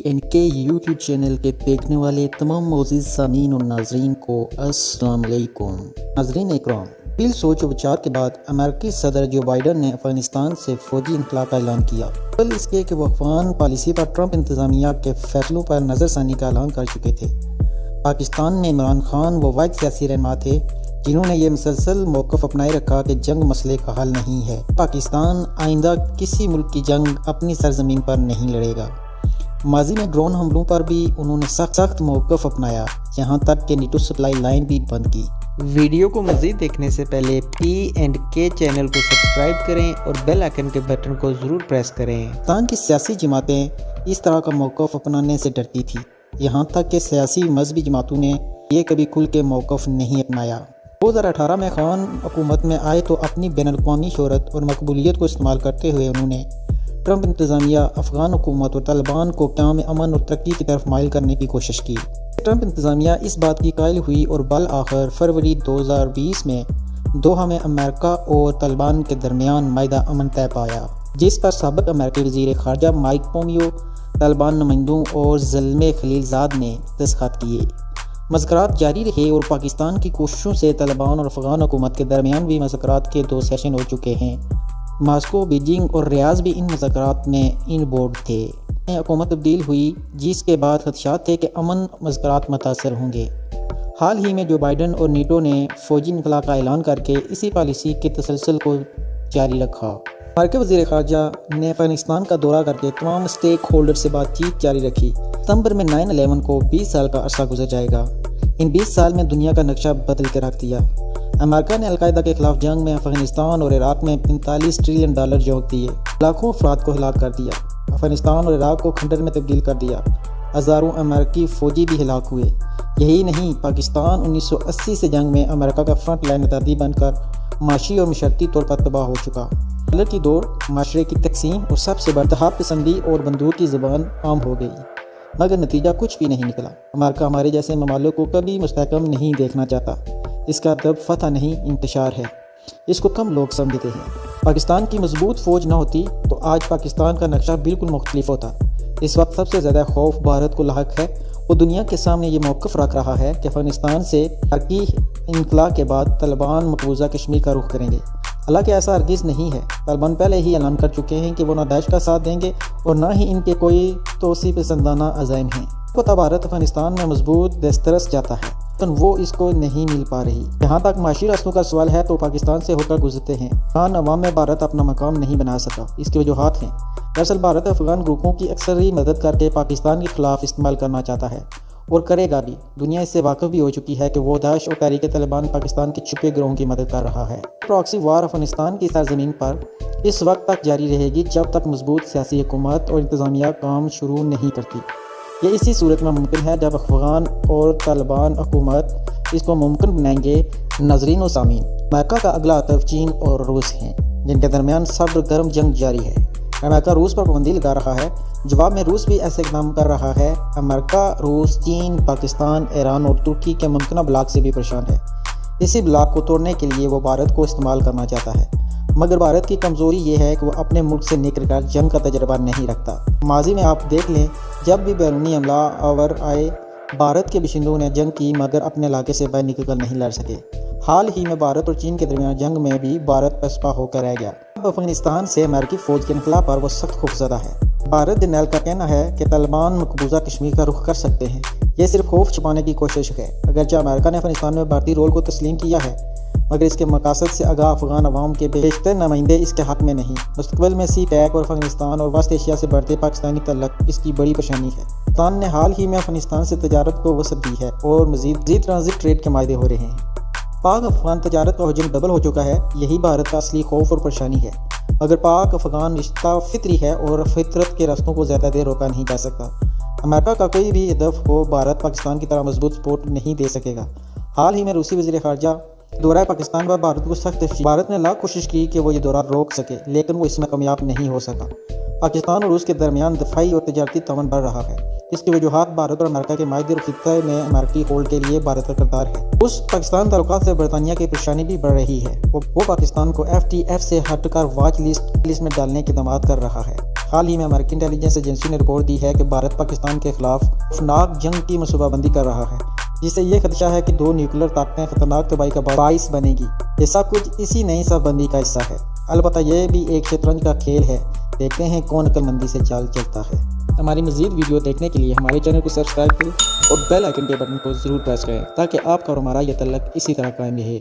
P&K YouTube channel के देखने वाले तमाम मोअज़्ज़िज़ सामीन और नाज़रीन को अस्सलाम अलैकुम। नाज़रीन इकराम, बिल सोच विचार के बाद अमेरिकी सदर जो बाइडन ने अफ़गानिस्तान से फ़ौजी इनक़लाब का ऐलान किया। कल इसके कि वो अफ़गान पॉलिसी पर ट्रंप इंतज़ामिया के फ़ैसलों पर नज़रसानी का ऐलान कर चुके थे। पाकिस्तान में इमरान खान वो वाहिद सियासी रहनुमा थे जिन्होंने ये मुसलसल मौक़िफ़ अपनाए रखा कि जंग मसले का हल नहीं है। पाकिस्तान आइंदा किसी मुल्क की जंग अपनी सरजमीन पर नहीं लड़ेगा। माजी में ड्रोन हमलों पर भी उन्होंने सख्त मौक़िफ़ अपनाया, यहाँ तक कि नीटो सप्लाई लाइन भी बंद की। वीडियो को मज़ीद देखने से पहले P&K चैनल को सब्सक्राइब करें और बेल आइकन के बटन को ज़रूर प्रेस करें। पाकिस्तान की सियासी जमातें इस तरह का मौक़िफ़ अपनाने से डरती थी, यहाँ तक कि सियासी मजहबी जमातों ने ये कभी खुल के मौक़िफ़ नहीं अपनाया। 2018 में खान हुकूमत में आए तो अपनी बैनुल-अक़वामी शोहरत और मकबूलियत को इस्तेमाल करते हुए उन्होंने ट्रंप इंतज़ामिया, अफ़गान हुकूमत और तालिबान को क़याम अमन और तरक्की की तरफ माइल करने की कोशिश की। ट्रंप इंतज़ामिया इस बात की कायल हुई और बल आखिर फरवरी 2020 में दोहा में अमेरिका और तालिबान के दरमियान माहिदा अमन तय पाया, जिस पर साबिक़ अमेरिकी वज़ीर ख़ारजा माइक पोम्पियो, तालिबान नुमाइंदों और ज़ल्मे खलीलज़ाद ने दस्तखत किए। मुज़ाकरात जारी रहे और पाकिस्तान की कोशिशों से तालिबान और अफ़गान हुकूमत के दरमियान भी मुज़ाकरात के 2 सेशन हो चुके हैं। मास्को, बीजिंग और रियाज़ भी इन मुज़ाकरात में इन बोर्ड थे। हुकूमत तब्दील हुई, जिसके बाद खदशात थे कि अमन मुज़ाकरात मुतासर होंगे। हाल ही में जो बाइडन और नीटो ने फ़ौजी इनक़लाब का ऐलान करके इसी पॉलिसी के तसलसल को जारी रखा। अमेरिकी वज़ीर ख़ारजा ने अफ़गानिस्तान का दौरा करके तमाम स्टेक होल्डर से बातचीत जारी रखी। सितंबर में 9/11 को 20 साल का अरसा गुजर जाएगा। इन 20 साल में दुनिया का नक्शा बदल के रख दिया। अमेरिका ने अलकायदा के खिलाफ जंग में अफ़गानिस्तान और इराक़ में $45 ट्रिलियन झोंक दिए, लाखों अफराद को हिलाक कर दिया, अफ़गानिस्तान और इराक़ को खंडर में तब्दील कर दिया, हज़ारों अमेरिकी फ़ौजी भी हिलाक हुए। यही नहीं, पाकिस्तान 1980 से जंग में अमेरिका का फ्रंट लाइन अदादी बनकर माशी और मशरती तौर पर तबाह हो चुका। डॉलर की दौड़, माशरे की तकसीम और सबसे बर्तहाब पसंदी और बंदूक की ज़बान आम हो गई, मगर नतीजा कुछ भी नहीं निकला। अमेरिका हमारे जैसे ममालिक को कभी मुस्तहकम नहीं देखना चाहता। इसका मतलब फतह नहीं, इंतशार है। इसको कम लोग समझते हैं। पाकिस्तान की मजबूत फ़ौज न होती तो आज पाकिस्तान का नक्शा बिल्कुल मुख्तलिफ होता। इस वक्त सबसे ज़्यादा खौफ भारत को लाहक है। वो दुनिया के सामने ये मौक़िफ़ रख रहा है कि अफ़गानिस्तान से तरक्की इनक़लाब के बाद तालिबान मकबूजा कश्मीर का रुख करेंगे। हालांकि ऐसा हरगिज़ नहीं है। तालिबान पहले ही ऐलान कर चुके हैं कि वो ना दाइश का साथ देंगे और ना ही इनके कोई तोसी पसंदाना अज़ाइम हैं। तो भारत अफ़गानिस्तान में मजबूत दस्तरस जाता है, लेकिन वो इसको नहीं मिल पा रही। जहाँ तक माशी रास्तों का सवाल है तो पाकिस्तान से होकर गुजरते हैं। अफ़गान अवाम में भारत अपना मकाम नहीं बना सका। इसकी वजूहात हैं। दरअसल भारत अफ़गान ग्रुपों की अक्सरी मदद करके पाकिस्तान के खिलाफ इस्तेमाल करना चाहता है और करेगा भी। दुनिया इससे वाकिफ़ भी हो चुकी है कि वो दाइश और तहरीक तालिबान पाकिस्तान के छुपे गिरोहों की मदद कर रहा है। प्रॉक्सी वार अफ़गानिस्तान की सरजमीन पर इस वक्त तक जारी रहेगी जब तक मजबूत सियासी हुकूमत और इंतज़ामिया काम शुरू नहीं करती। ये इसी सूरत में मुमकिन है जब अफ़गान और तालिबान हुकूमत इसको मुमकिन बनाएंगे। नाज़रीन और सामीन, अमेरिका का अगला हदफ चीन और रूस हैं, जिनके दरमियान सब्र गर्म जंग जारी है। अमेरिका रूस पर पाबंदी लगा रहा है। जवाब में रूस भी ऐसे इक़दाम कर रहा है। अमेरिका, रूस, चीन, पाकिस्तान, ईरान और तुर्की के मुमकिन ब्लॉक से भी परेशान है। इसी ब्लॉक को तोड़ने के लिए वो भारत को इस्तेमाल करना चाहता है, मगर भारत की कमज़ोरी ये है कि वो अपने मुल्क से निकल कर जंग का तजर्बा नहीं रखता। माजी में आप देख लें, जब भी बैरूनी हमला आवर आए, भारत के बाशिंदों ने जंग की मगर अपने इलाके से बाहर निकल कर नहीं लड़ सके। हाल ही में भारत और चीन के दरमियान जंग में भी भारत पसपा होकर रह गया। अब अफ़गानिस्तान से अमेरिकी फ़ौज के इनक़लाब पर वो सख्त खौफज़दा है। भारत जनरल का कहना है कि तालिबान मकबूजा कश्मीर का रुख कर सकते हैं। ये सिर्फ खौफ छुपाने की कोशिश है। अगरचे अमेरिका ने अफ़गानिस्तान में भारतीय रोल को तस्लीम किया है, मगर इसके मकासद से आगाह अफ़गान अवाम के बेशतर नुमाइंदे इसके हक़ में नहीं। मुस्तक़बिल में सी पैक और अफ़गानिस्तान और वस्त एशिया से बढ़ते पाकिस्तानी तल्लुक़ इसकी बड़ी परेशानी है। पाकिस्तान ने हाल ही में अफ़गानिस्तान से तजारत को वसअत दी है और मज़ीद ट्रांजिट ट्रेड के मायदे हो रहे हैं। पाक अफ़गान तजारत का हजम डबल हो चुका है। यही भारत का असली खौफ और परेशानी है। अगर पाक अफ़गान रिश्ता फितरी है और फितरत के रास्तों को ज़्यादा देर रोका नहीं जा सकता। अमेरिका का कोई भी हदफ हो, भारत पाकिस्तान की तरह मजबूत सपोर्ट नहीं दे सकेगा। हाल ही में रूसी वज़ीर ख़ारजा दौरा पाकिस्तान पर भारत को सख्त भारत ने लाख कोशिश की कि वो ये दौरा रोक सके, लेकिन वो इसमें कामयाब नहीं हो सका। पाकिस्तान और रूस के दरमियान दफाई और तजारती ताउन बढ़ रहा है। इसकी वजूहात भारत और अमेरिका के माहिर खित्ते में अमेरिकी होल्ड के लिए भारत का किरदार है। उस पाकिस्तान ताल्लुकात से बरतानिया की परेशानी भी बढ़ रही है। वो पाकिस्तान को FTF से हटकर वाच लिस्ट में डालने की दमाद कर रहा है। حال ہی میں امریکی انٹیلیجنس ایجنسی نے رپورٹ دی ہے کہ بھارت پاکستان کے خلاف خوفناک جنگ کی منصوبہ بندی کر رہا ہے، جس سے یہ خدشہ ہے کہ 2 نیوکلیر طاقتیں خطرناک تباہی کا باعث بنے گی۔ یہ سب کچھ اسی نئی صف بندی کا حصہ ہے۔ البتہ یہ بھی ایک شطرنج کا کھیل ہے، دیکھتے ہیں کون عقل مندی سے چال چلتا ہے۔ ہماری مزید ویڈیو دیکھنے کے لیے ہمارے چینل کو سبسکرائب کریں اور بیل آئیکن کے بٹن کو ضرور پریس کریں تاکہ آپ کا اور ہمارا یہ تعلق اسی طرح قائم رہے۔